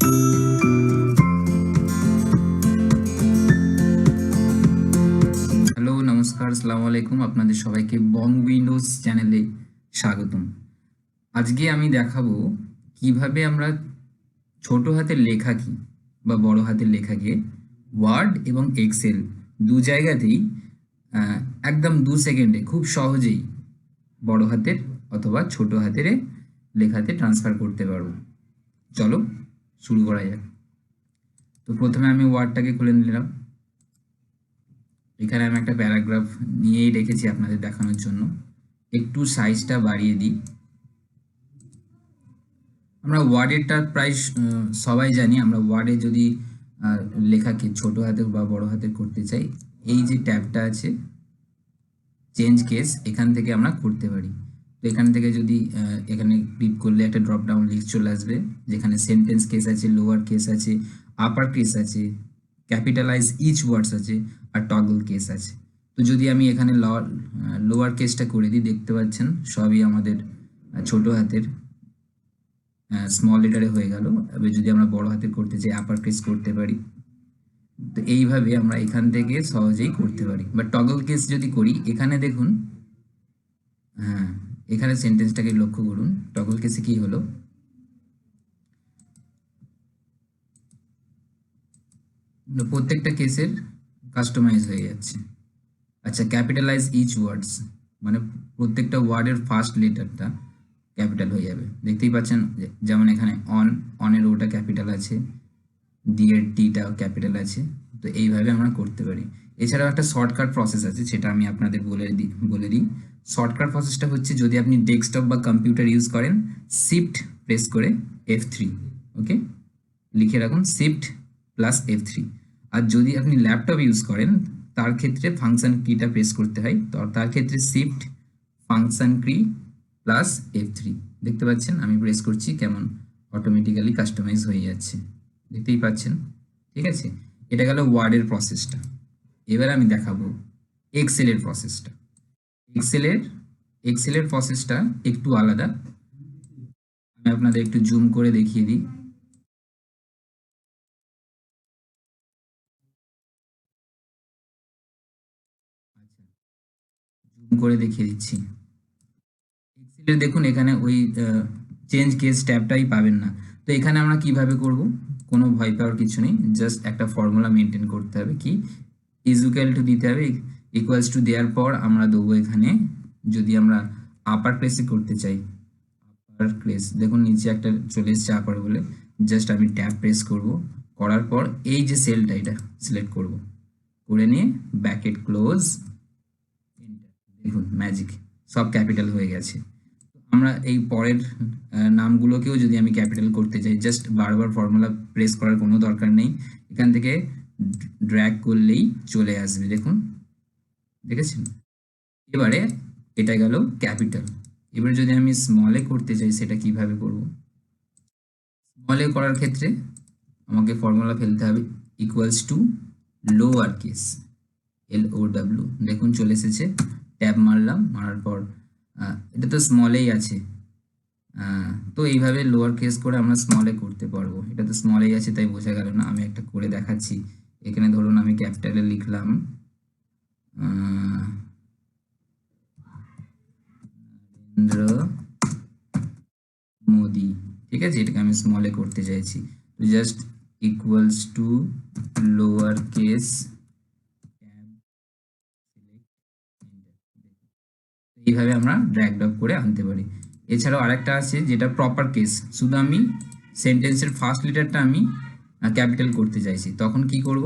Hello, নমস্কার, আসসালামু আলাইকুম। আপনাদের সবাইকে বং উইন্ডোজ চ্যানেলে স্বাগতম। আজকে আমি দেখাবো কিভাবে আমরা ছোট হাতের লেখা কি বা বড় হাতের লেখাকে ওয়ার্ড এবং এক্সেল দু জায়গাতেই আহ, একদম 2 সেকেন্ডে খুব সহজেই বড় হাতের অথবা ছোট হাতের লেখাতে ট্রান্সফার করতে পারবো। চলো শুরু করা যাক। তো প্রথমে আমি ওয়ার্ডটাকে খুলে নিলাম। এখানে আমি একটা প্যারাগ্রাফ নিয়েই রেখেছি আপনাদের দেখানোর জন্য। একটু সাইজটা বাড়িয়ে দিই। আমরা ওয়ার্ডেরটা প্রায় সবাই জানি। আমরা ওয়ার্ডে যদি লেখাকে ছোট হাতের বা বড় হাতের করতে চাই, এই যে ট্যাবটা আছে চেঞ্জ কেস, এখান থেকে আমরা করতে পারি। তো এখান থেকে যদি এখানে ক্লিক করলে একটা ড্রপ ডাউন লিস্ট চলে আসবে, যেখানে সেন্টেন্স কেস আছে, লোয়ার কেস আছে, আপার কেস আছে, ক্যাপিটালাইজ ইচ ওয়ার্ডস আছে, আর টগল কেস আছে। তো যদি আমি এখানে লোয়ার কেসটা করে দিই, দেখতে পাচ্ছেন সবই আমাদের ছোট হাতের স্মল লেটারে হয়ে গেল। এবার যদি আমরা বড় হাতের করতে চাই, আপার কেস করতে পারি। তো এইভাবে আমরা এখান থেকে সহজেই করতে পারি। বা টগল কেস যদি করি, এখানে দেখুন, হ্যাঁ, এখানে সেন্টেন্সটাকে লক্ষ্য করুন। টগল কেসে কি হলো, প্রত্যেকটা কেসের কাস্টমাইজ হয়ে যাচ্ছে। আচ্ছা, ক্যাপিটালাইজ ইচ ওয়ার্ডস, মানে প্রত্যেকটা ওয়ার্ডের ফার্স্ট লেটারটা ক্যাপিটাল হয়ে যাবে। দেখতেই পাচ্ছেন, যেমন এখানে অনের ওটা ক্যাপিটাল আছে, ডিএর টিটাও ক্যাপিটাল আছে। তো এইভাবে আমরা করতে পারি। এছাড়াও একটা শর্টকাট প্রসেস আছে, সেটা আমি আপনাদের বলে দিই। শর্টকাট প্রসেসটা হচ্ছে, যদি আপনি ডেস্কটপ বা কম্পিউটার ইউজ করেন, শিফট প্রেস করে F3, ওকে, লিখে রাখুন শিফট প্লাস F3। আর যদি আপনি ল্যাপটপ ইউজ করেন, তার ক্ষেত্রে ফাংশন কিটা প্রেস করতে হয়। তো তার ক্ষেত্রে শিফট ফাংশন কি প্লাস F3। দেখতে পাচ্ছেন আমি প্রেস করছি, কেমন অটোমেটিক্যালি কাস্টমাইজ হয়ে যাচ্ছে, দেখতেই পাচ্ছেন। ঠিক আছে, এটা গেল ওয়ার্ডের প্রসেসটা। এবার আমি দেখাবো এক্সেলের প্রসেসটা। এক্সেলের এক্সেলের প্রসেসটা একটু আলাদা। আমি আপনাদের একটু জুম করে দেখিয়ে দিই। আচ্ছা, জুম করে দেখিয়ে দিচ্ছি। এক্সেলের দেখুন, এখানে ওই চেঞ্জ কেস ট্যাবটাই পাবেন না। তো এখানে আমরা কিভাবে করব, কোনো ভয় পাওয়ার কিছু নেই। জাস্ট একটা ফর্মুলা মেনটেন করতে হবে, কি ইজ ইকুয়াল টু দিতে হবে। ইকুয়ালস টু দেওয়ার পর আমরা দেবো এখানে, যদি আমরা আপার প্রেসে করতে চাই, আপার প্রেস দেখুন নিচে একটা চলে এসছে আপার বলে। জাস্ট আমি ট্যাব প্রেস করব, করার পর এই যে সেলটা এটা সিলেক্ট করব, করে নিয়ে ব্র্যাকেট ক্লোজ, দেখুন ম্যাজিক, সব ক্যাপিটাল হয়ে গেছে। আমরা এই পরের নামগুলোকেও যদি আমি ক্যাপিটাল করতে চাই, জাস্ট বারবার ফর্মুলা প্রেস করার কোনো দরকার নেই। এখান থেকে ড্র্যাগ করলেই চলে আসবে, দেখুন, দেখেছেন। এবারে এটা গেল ক্যাপিটাল। এবার যদি আমি স্মলে করতে চাই, সেটা কিভাবে করব? স্মলে করার ক্ষেত্রে আমাকে ফর্মুলা ফেলতে হবে, equals to lower case, LOW, দেখুন চলে এসেছে। ট্যাব মারলাম, মারার পর এটা তো স্মলেই আছে। তো এইভাবে লোয়ার কেস করে আমরা স্মলে করতে পারবো। এটা তো স্মলেই আছে, তাই বোঝা গেল না। আমি একটা করে দেখাচ্ছি। এখানে ধরুন আমি ক্যাপিটালে লিখলাম নরেন্দ্র মোদি, ঠিক আছে, এটাকে আমি স্মলে করতে চাইছি। তো just equals to lower case, এইভাবে আমরা ড্র্যাগ ড্রপ করে আনতে পারি। এছাড়াও আরেকটা আছে যেটা প্রপার কেস, শুধু আমি সেন্টেন্সের ফার্স্ট লেটারটা আমি ক্যাপিটাল করতে চাইছি, তখন কি করব,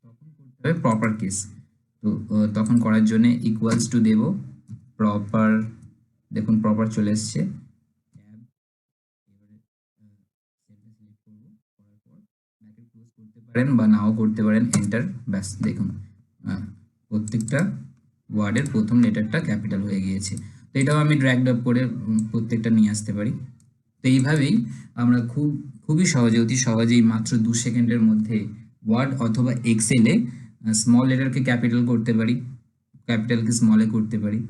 তখন করতে হবে প্রপার কেস। তো তখন করার জন্য ইকুয়ালস টু দেব প্রপার, দেখুন প্রপার চলে এসছে। করতে পারেন বা নাও করতে পারেন, এন্টার, ব্যাস দেখুন প্রত্যেকটা ওয়ার্ডের প্রথম লেটারটা ক্যাপিটাল হয়ে গিয়েছে। তো এটাও আমি ড্র্যাগ ড্রপ করে প্রত্যেকটা নিয়ে আসতে পারি। তো এইভাবেই আমরা খুবই সহজে, অতি সহজেই মাত্র 2 সেকেন্ডের মধ্যে ওয়ার্ড অথবা এক্সেলে স্মল লেটারকে ক্যাপিটাল করতে পারি, ক্যাপিটালকে স্মলে করতে পারি।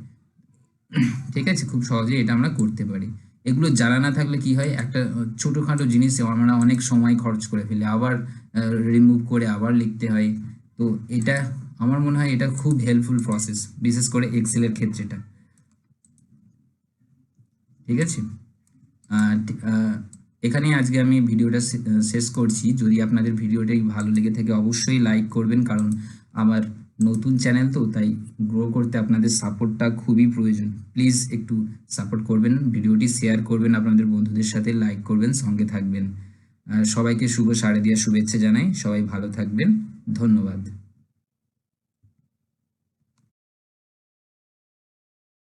ঠিক আছে, খুব সহজেই এটা আমরা করতে পারি। এগুলো জানা না থাকলে কি হয়, একটা ছোটোখাটো জিনিসে আমরা অনেক সময় খরচ করে ফেলি, আবার রিমুভ করে আবার লিখতে হয়। তো এটা আমার মনে হয় এটা খুব হেল্পফুল প্রসেস, বিশেষ করে এক্সেলের ক্ষেত্রেটা। ঠিক আছে, এখানেই আজকে আমি ভিডিওটা শেষ করছি। যদি আপনাদের ভিডিওটাই ভালো লেগে থাকে অবশ্যই লাইক করবেন, কারণ আমার নতুন চ্যানেল তো, তাই গ্রো করতে আপনাদের সাপোর্টটা খুবই প্রয়োজন। প্লিজ একটু সাপোর্ট করবেন, ভিডিওটি শেয়ার করবেন আপনাদের বন্ধুদের সাথে, লাইক করবেন, সঙ্গে থাকবেন। সবাইকে শুভ শারদীয়া শুভেচ্ছা জানাই। সবাই ভালো থাকবেন। ধন্যবাদ।